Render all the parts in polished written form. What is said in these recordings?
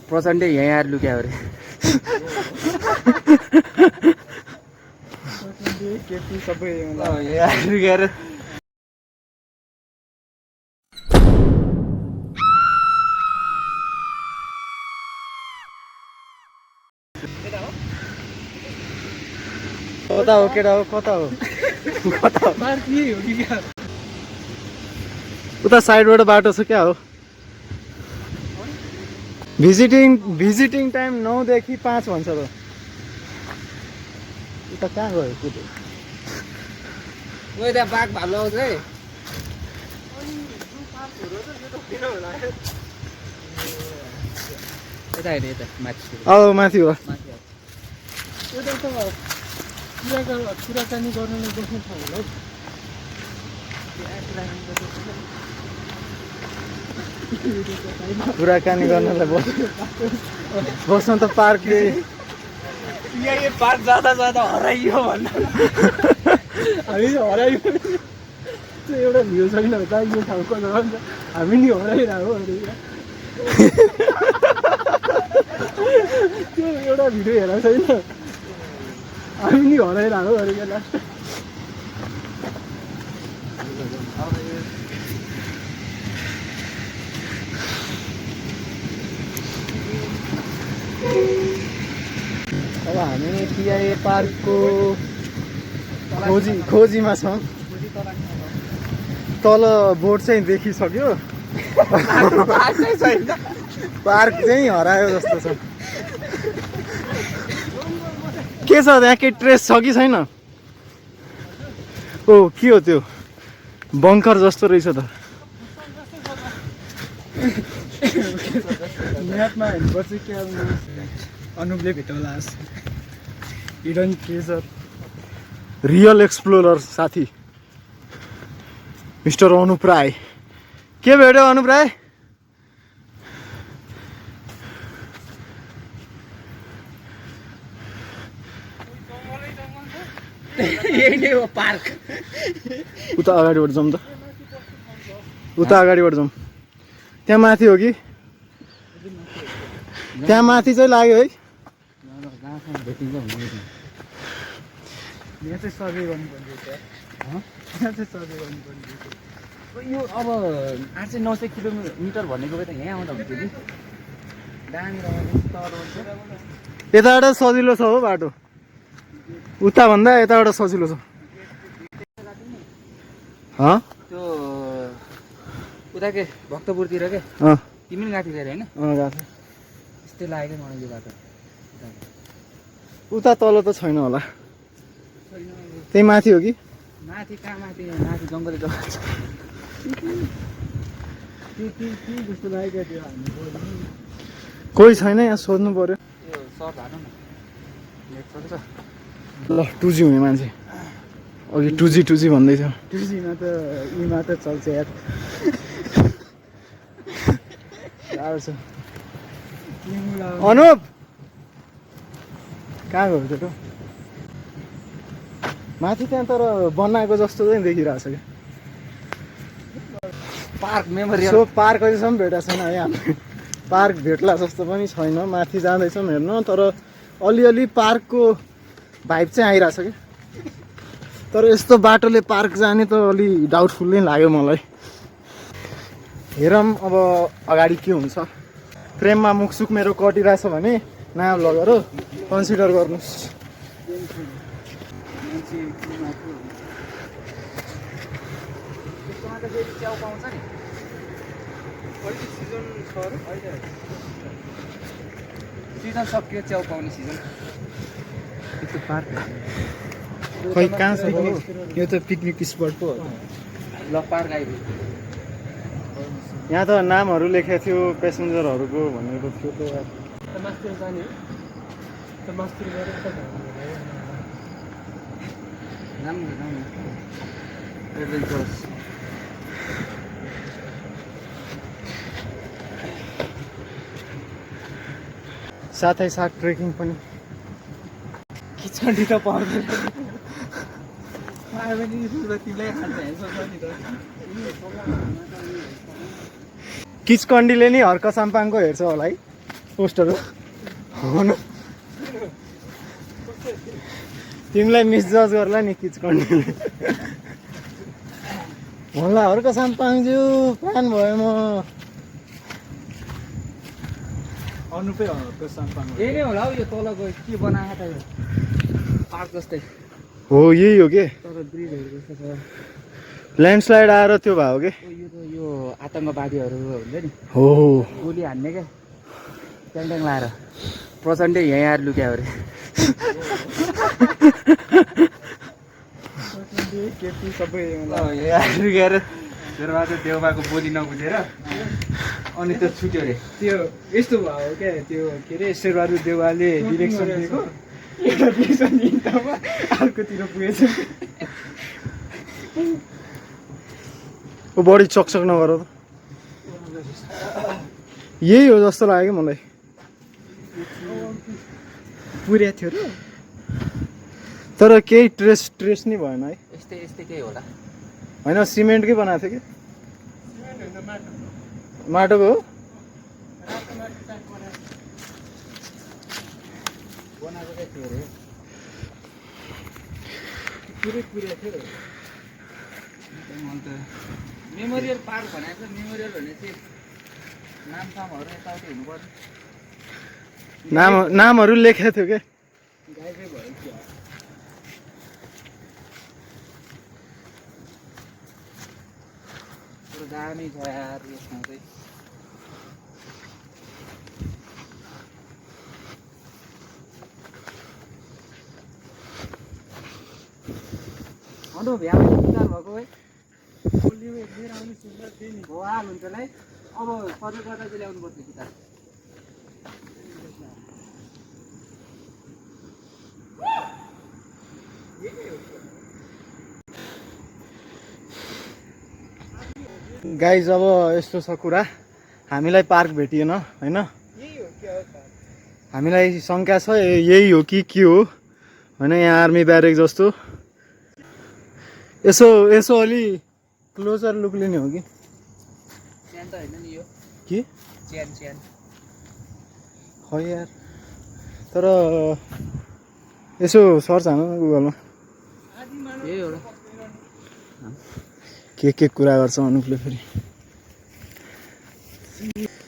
प्रचण्डै यहाँ आएर लुक्या अरे केपी सबै यहाँ आएर लुक्याएर कता हो केटा हो कता हो कता हो उता साइडबाट बाटो छ क्या हो भिजिटिङ टाइम 9 देखि 5 भन्छ त उता कहाँ गयो कुदे ओइ त्यहाँ बाघ भालु आउँछ है यता हेर्नु यता माथि औ माथि हो कुराकानी गर्नुलाई बस्नु छ होला कुराकानी गर्नलाई बस्न त पार्क यहाँ पार्क जाँदा जाँदा हराइयो भन्दा हामी हराइयो त्यो एउटा भ्यू छैन त यो ठाउँको हामी नि हराइरहेको अरे त्यो एउटा भिडियो हेरेको छैन हामी नि हराइरहेको अरे क्या लास्ट अब हामी टिआइए पार्कको खोजीमा छौँ तल बोर्ड चाहिँ देखिसक्यो पार्क चाहिँ हरायो जस्तो छ के छ त्यहाँ केही ट्रेस छ कि छैन ओ के हो त्यो बङ्कर जस्तो रहेछ त म्यापमा हेर्नुपर्छ क्या अनुपले भेटाउला हिडन ट्रेजर रियल एक्सप्लोरर साथी मिस्टर अनुप राय के भेट्यो अनुप राय यही नै हो पार्क उता अगाडिबाट जाउँ त उता अगाडिबाट जाउँ त्यहाँ माथि हो कि त्यहाँ माथि चाहिँ लाग्यो है यहाँ चाहिँ सर्भे गर्नुपर्ने यहाँ चाहिँ सर्भे गर्नुपर्ने यो अब 800-900 किलोमिटर भनेको भए त यहाँ आउँदा हुन्थ्यो कि यताबाट सजिलो छ हो बाटो उता भन्दा यताबाट सजिलो छ त्यो उता के भक्तपुरतिर के तिमी पनि गएको थियौ होइन गएको त्यस्तै लाग्यो मलाई यो बाटो उता तल त छैन होला त्यही माथि हो कि माथि कहाँ माथि जङ्गली जग्गा छ जस्तो लाग्यो त्यो हामी कोही छैन यहाँ सोध्नु पर्यो त्यो सर्ट हाल्नु न नेट सक्छ ल 2G हुने मान्छे अघि 2G भन्दै थियो 2Gमा त यीमा त चल्छ यार गाह्रो छ अनुप कहाँ गयो त्यो माथि त्यहाँ तर बनाएको जस्तो चाहिँ देखिरहेको छ क्या पार्क मेमोरियल सो पार्क अहिलेसम्म भेटेको छैन है हामीले पार्क भेट्ला जस्तो पनि छैन माथि जाँदैछौँ हेर्न तर अलिअलि पार्कको भाइब चाहिँ आइरहेछ कि तर यस्तो बाटोले पार्क जाने त अलि डाउटफुल नै लाग्यो मलाई हेरौँ अब अगाडि के हुन्छ प्रेममा मुखसुक मेरो कटिरहेछ भने नयाँ भ्लगहरू कन्सिडर गर्नुहोस् च्याउ पाउँछ नि अहिले सिजन सक्यो च्याउ पाउने सिजन पार्क खै कहाँ छ यो त पिकनिक स्पट पो हो ल पार्क आइपुग्यो यहाँ त नामहरू लेखेको थियो पेसेन्जरहरूको भनेको थियो त मास्तिर जाने त मास्तिर गएर एडभेन्चरस साथै साथ ट्रेकिङ पनि खिचडी त पाउँदैन पायो भने तिमीलाई खान्छ किचकन्डीले नि हर्क साम्पाङको हेर्छ होला है पोस्टर हो न तिमीलाई मिसजज गर्ला नि किचकन्डीले होला हर्क साम्पाङज्यू फ्यान भयो म अनुपै हर्क साम्पाङ यही नै होला हौ यो तलको के बनाएको त यो पार्क जस्तै हो यही हो के तर ब्रिजहरू जस्तो छ ल्यान्डस्लाइड आएर त्यो भयो के यो त यो आतङ्कवादीहरू हुन्छ नि हो गोली हान्ने क्या ट्याङ लाएर प्रचण्डै यहीँ आएर लुक्यो अरे केपी सबै लुकेर शेरबहादुर देउबाको बोली नबुझेर अनि त्यो छुट्यो अरे त्यो यस्तो भयो क्या त्यो के अरे शेरबहादुर देउवाले डिरेक्सन दिएको एउटा डिरेक्सन दिँदामा अर्कोतिर पुगेछ ओ बढी चकचक नगर त यही हो जस्तो लाग्यो कि मलाई पुर्या थियो र तर केही ट्रेस नै भएन है यस्तै यस्तै केही होला होइन सिमेन्टकै बनाएको थियो कि माटोको हो बनाएको चाहिँ थियो अरे पुरै पुर्या थियो अन्त मेमोरियल पार्क भनेको छ मेमोरियल भने चाहिँ नामसामहरू यताउति हुनु पर्छ नामहरू लेखेको थियो क्या गाईकै भयो कि पुरो दामी छ यार यसमा चाहिँ अन्त भ्याउने विचार भएको है लिएर आउने सुविधा थिएँ नि हो हाल हुन्छ है अब सबै गर्दा चाहिँ ल्याउनु पर्छ किताब गाइज अब यस्तो छ कुरा हामीलाई पार्क भेटिएन होइन यही हो क्या हो त हामीलाई शङ्का छ यही हो कि के हो होइन यहाँ आर्मी ब्यारेक जस्तो यसो अलि क्लोजर लुक लिने हो कि च्यान त होइन नि यो के च्यान खै यार तर यसो सर्च हान न गुगलमा यही हो र के कुरा गर्छ अनुपले फेरि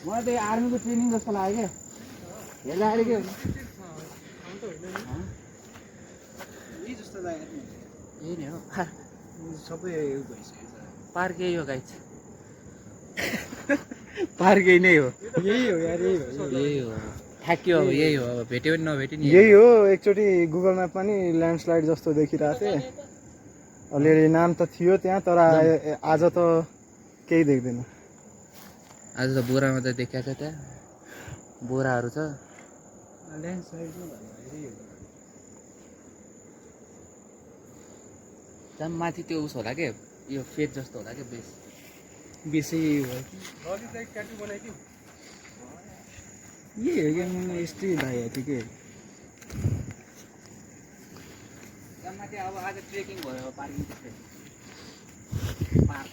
मलाई त आर्मीको ट्रेनिङ जस्तो लाग्यो क्या हेर्दाखेरि के हुन्छ यही जस्तो लाग्यो यही नै हो सबै भइसकेछ पार्क यही हो गाइज पार्क यही नै हो यही हो यार यही हो यही हो ठ्याक्यो अब यही हो अब भेट्यो पनि नभेट्यो नि यही हो एकचोटि गुगल म्याप पनि ल्यान्डस्लाइड जस्तो देखिरहेको थिएँ अलिअलि नाम त थियो त्यहाँ तर आज त केही देख्दैन आज त बोरामा त देखाएको छ त्यहाँ बोराहरू छ ल्यान्डस्लाइडमा भन्दाखेरि यही हो जहाँ माथि त्यो उस होला क्या यो फेद जस्तो होला क्या बेस बेसी यही हो यही हो क्या मलाई यस्तै लागेको थियो कि जहाँ माथि अब आज ट्रेकिङ भयो पार्किङ पार्क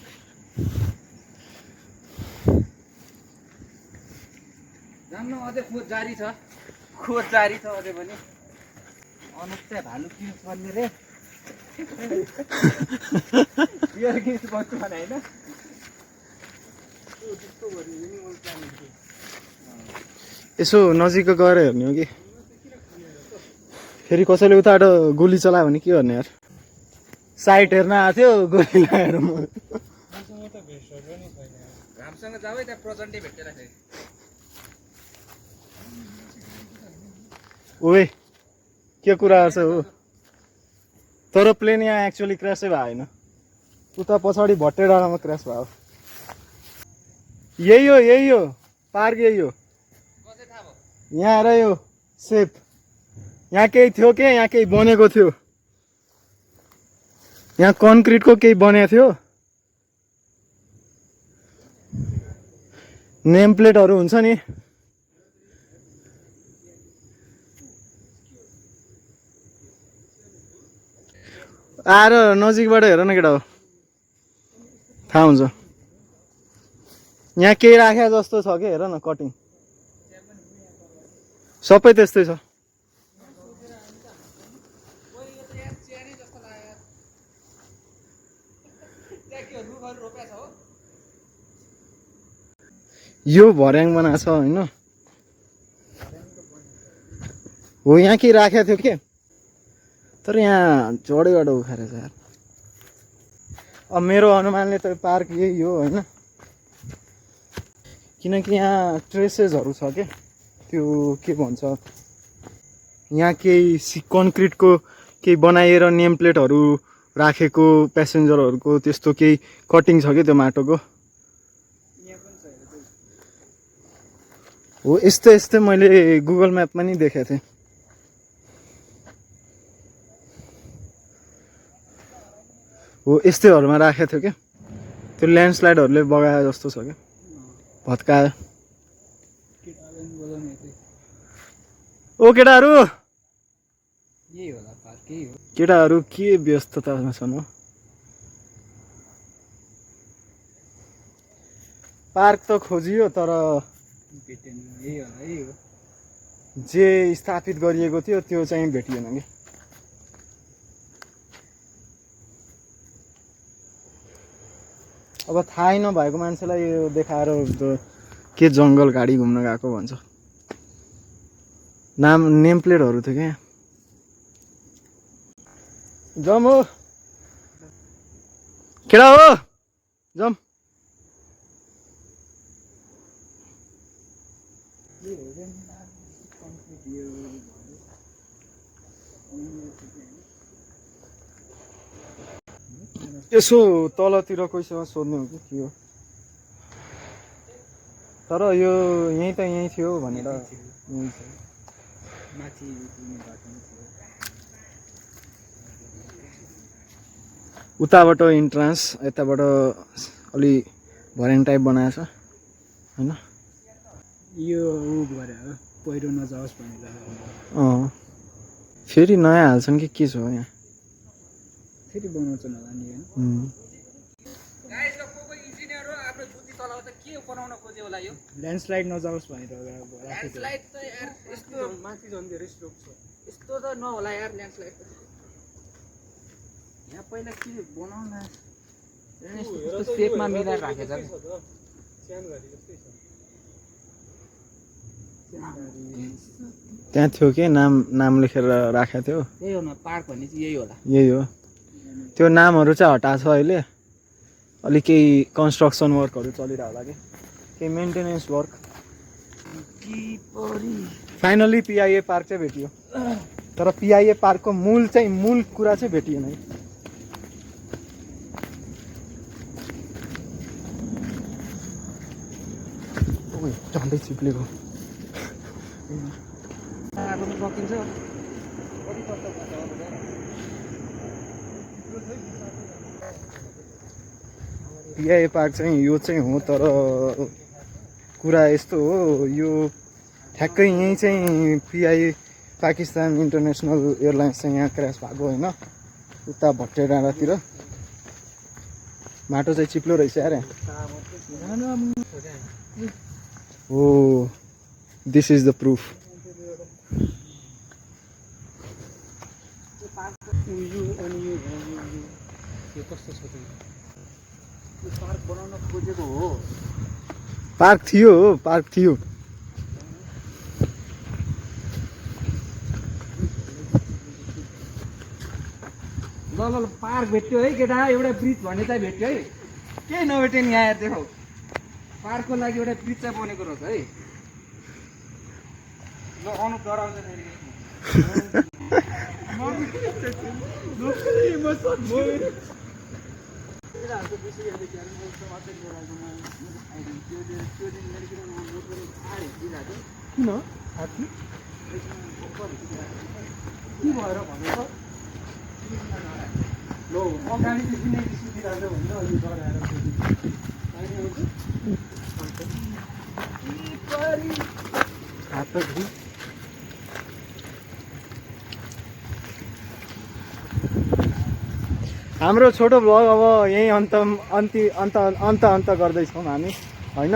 जान्न अझै खोज जारी छ अझै पनि अनुप चाहिँ भालु किन्स भन्ने रे बियर किन्स भन्छु भने होइन यसो नजिक गएर हेर्ने हो कि फेरि कसैले उताबाट गोली चलायो भने के गर्ने यार साइट हेर्न आएको थियो गोली लगाएर म रामसँग जाऊ है त्यहाँ प्रचण्डै भेटेर फेरि ओए के कुरा छ हो तर प्लेन यहाँ एक्चुअली क्रासै भयो होइन उता पछाडि भट्टे डाँडामा क्रास भयो यही हो पार्क यही हो यहाँ आएर यो सेप यहाँ केही थियो के यहाँ केही बनेको थियो यहाँ कन्क्रिटको केही बनेको थियो नेम प्लेटहरू हुन्छ नि आएर नजिकबाट हेर न केटा हो थाहा हुन्छ यहाँ केही राखे जस्तो छ कि हेर न कटिङ सबै त्यस्तै छ। यो भर्याङ बनाएको छ होइन, हो यहाँ केही राखेको थियो के, तर यहाँ जडेबाट उखाएर छ यार। अब मेरो अनुमानले त पार्क यही हो होइन, किनकि यहाँ ट्रेसेसहरू छ के, त्यो के भन्छ यहाँ केही कन्क्रिटको केही बनाइएर नेम प्लेटहरू राखेको प्यासेन्जरहरूको त्यस्तो केही कटिङ छ कि त्यो माटोको। हो यस्तै यस्तै मैले गुगल म्यापमा नि देखेको थिएँ। हो यस्तैहरूमा राखेको थियो क्या, त्यो ल्यान्डस्लाइडहरूले बगाए जस्तो छ क्या, भत्कायो। ओ केटाहरू, यही होला पार्क, यही हो। केटाहरू के व्यस्ततामा छन् हो। पार्क त खोजियो तर भेटेन, यही होला, यही हो। जे स्थापित गरिएको थियो त्यो चाहिँ भेटिएन कि। अब थाहै नभएको मान्छेलाई यो देखाएर के जङ्गल गाडी घुम्न गएको भन्छ। नाम नेम प्लेटहरू थियो क्या। जम हो केटा हो, जम। यसो तलतिर कोहीसँग सोध्नु हो कि के हो, तर यो यहीँ त यहीँ थियो भनेर यहीँ छ। माथि उताबाट इन्ट्रान्स, यताबाट अलि भर्याङ टाइप बनाएछ होइन। यो ऊ गरे हो, पहिरो नजाओस् भनेर। फेरि नयाँ हाल्छन् कि के छ यहाँ, फेरि बनाउँछन् होला नि होइन। ल्यान्डस्लाइड नजाओस् भनेर ल्यान्डस्लाइड त यार यस्तो माथि झन् धेरै स्ट्रोक छ। यस्तो त नहोला यार ल्यान्डस्लाइड। यहाँ पहिला के बनाउन यस्तो सेपमा मिलाएर राखेछ कि। त्यहाँ थियो कि नाम लेखेर राखेको थियो। यही हो न पार्क भन्ने चाहिँ यही होला। यही हो, त्यो नामहरू चाहिँ हटाएको छ अहिले। अलि केही कन्स्ट्रक्सन वर्कहरू चलिरहेको होला कि, केही मेन्टेनेन्स वर्क। फाइनली पिआइए पार्क चाहिँ भेटियो, तर पिआइए पार्कको मूल कुरा चाहिँ भेटिएन है। झन्डै चिप्लेको सकिन्छ। पिआइए पार्क चाहिँ यो चाहिँ हो, तर कुरा यस्तो हो यो ठ्याक्कै यहीँ चाहिँ पिआइए पाकिस्तान इन्टरनेसनल एयरलाइन्स चाहिँ यहाँ क्रास भएको होइन, उता भट्टे डाँडातिर। माटो चाहिँ चिप्लो रहेछ यार। हो this is the proof. Park बनाउन खोजेको हो। पार्क थियो। ल पार्क भेट्यो है केटा, एउटा ब्रिज भन्ने चाहिँ भेट्यो है। केही नभेट्यो नि यहाँ देखौ, पार्कको लागि एउटा ब्रिज चाहिँ बनेको रहेछ है। ल अनु डराउँछ फेरि। किन साथी के भएर भनेको लो अगाडि चाहिँ किन सुतिरहेको भनेर अलि डराएर हाम्रो छोटो भ्लग अब यही अन्त गर्दैछौँ हामी होइन।